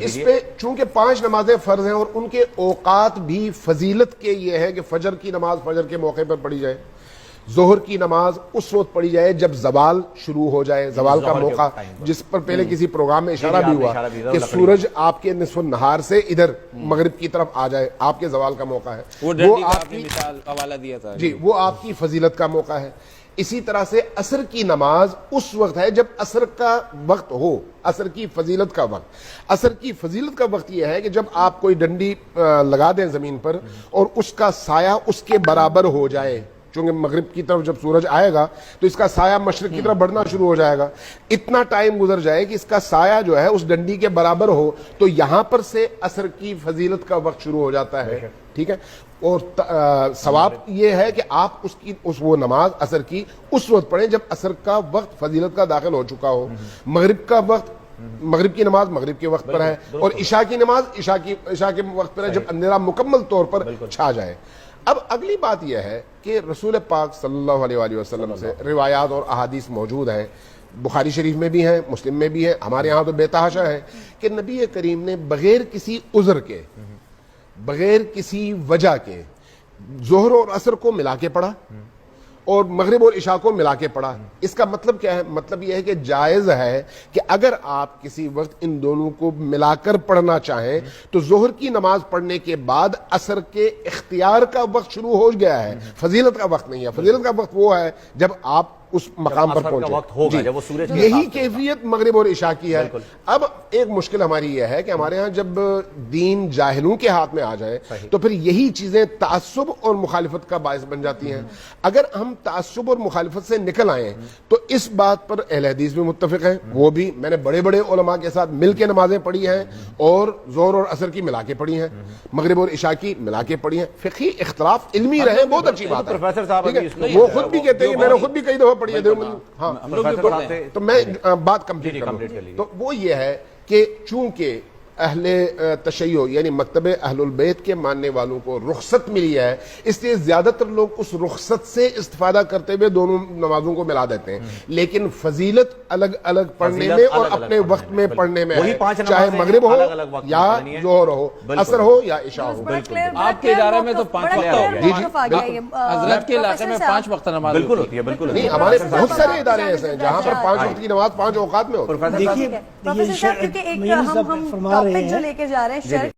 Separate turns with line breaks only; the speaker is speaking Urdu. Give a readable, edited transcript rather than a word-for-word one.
اس پہ چونکہ 5 نمازیں فرض ہیں اور ان کے اوقات بھی فضیلت کے یہ ہے کہ فجر کی نماز فجر کے موقع پر پڑھی جائے، ظہر کی نماز اس وقت پڑھی جائے جب زوال شروع ہو جائے، زوال کا موقع، جس پر پہلے کسی پروگرام میں اشارہ بھی ہوا کہ سورج آپ کے نصف النہار سے ادھر مغرب کی طرف آ جائے، آپ کے زوال کا موقع ہے، وہ آپ کی مثال حوالہ دیا تھا جی، وہ آپ کی فضیلت کا موقع ہے۔ اسی طرح سے عصر کی نماز اس وقت ہے جب عصر کا وقت ہو، عصر کی فضیلت کا وقت۔ عصر کی فضیلت کا وقت یہ ہے کہ جب آپ کوئی ڈنڈی لگا دیں زمین پر اور اس کا سایہ اس کے برابر ہو جائے، چونکہ مغرب کی طرف جب سورج آئے گا تو اس کا سایہ مشرق کی طرف بڑھنا شروع ہو جائے گا، اتنا ٹائم گزر جائے کہ اس کا سایہ جو ہے اس ڈنڈی کے برابر ہو، تو یہاں پر سے عصر کی فضیلت کا وقت شروع ہو جاتا ہے، ٹھیک ہے۔ اور ثواب یہ ہے کہ آپ وہ نماز عصر کی اس وقت پڑھیں جب عصر کا وقت فضیلت کا داخل ہو چکا ہو، مغرب کا وقت، مغرب کی نماز مغرب کے وقت پر ہے، اور عشاء کی نماز عشاء کے وقت پر ہے جب اندھیرا مکمل طور پر چھا جائے۔ اب اگلی بات یہ ہے کہ رسول پاک صلی اللہ علیہ وآلہ وسلم سے روایات اور احادیث موجود ہیں، بخاری شریف میں بھی ہیں، مسلم میں بھی ہیں، ہمارے ہاں تو بے تحاشا ہے کہ نبی کریم نے بغیر کسی عذر کے، بغیر کسی وجہ کے ظہر اور عصر کو ملا کے پڑھا اور مغرب اور عشاء کو ملا کے پڑھا۔ اس کا مطلب کیا ہے؟ مطلب یہ ہے کہ جائز ہے کہ اگر آپ کسی وقت ان دونوں کو ملا کر پڑھنا چاہیں تو ظہر کی نماز پڑھنے کے بعد عصر کے اختیار کا وقت شروع ہو گیا ہے، فضیلت کا وقت نہیں ہے۔ فضیلت کا وقت وہ ہے جب آپ اس مقام پر پہنچے، یہی کیفیت مغرب اور عشاء کی ہے۔ اب ایک مشکل ہماری یہ ہے کہ ہمارے ہاں جب دین جاہلوں کے ہاتھ میں آ جائے تو پھر یہی چیزیں تعصب اور مخالفت کا باعث بن جاتی ہیں۔ اگر ہم تعصب اور مخالفت سے نکل آئیں تو اس بات پر اہل حدیث بھی متفق ہیں، وہ بھی میں نے بڑے بڑے علماء کے ساتھ مل کے نمازیں پڑھی ہیں اور ظہر اور عصر کی ملا کے پڑھی ہیں، مغرب اور عشاء کی ملا کے پڑھی ہیں۔ فقہی اختلاف علمی رہے بہت اچھی بات ہے، وہ خود بھی کہتے ہیں کہ میں نے خود بھی کئی دفعہ پڑھی ہے دیوبند، ہاں تو میں بات کمپلیٹ کروں تو وہ یہ ہے کہ چونکہ اہل تشیع یعنی مکتب اہل البیت کے ماننے والوں کو رخصت ملی ہے، اس لیے زیادہ تر لوگ اس رخصت سے استفادہ کرتے ہوئے دونوں نمازوں کو ملا دیتے ہیں، لیکن فضیلت الگ الگ پڑھنے میں اور اپنے وقت میں پڑھنے میں ہے، چاہے مغرب ہو یا ظہر ہو، عصر ہو یا عشاء ہو۔
آپ کے ادارے میں تو 5 وقت ہو گیا، حضرت کے علاقے میں 5 وقت نماز
بالکل ہوتی ہے، بالکل
نہیں، ہمارے بہت سارے ادارے ایسے ہیں جہاں پر 5 وقت کی نماز 5 اوقات میں ہوتی ہے۔
دیکھیے، یہ ٹاپک جو لے کے جا رہے ہیں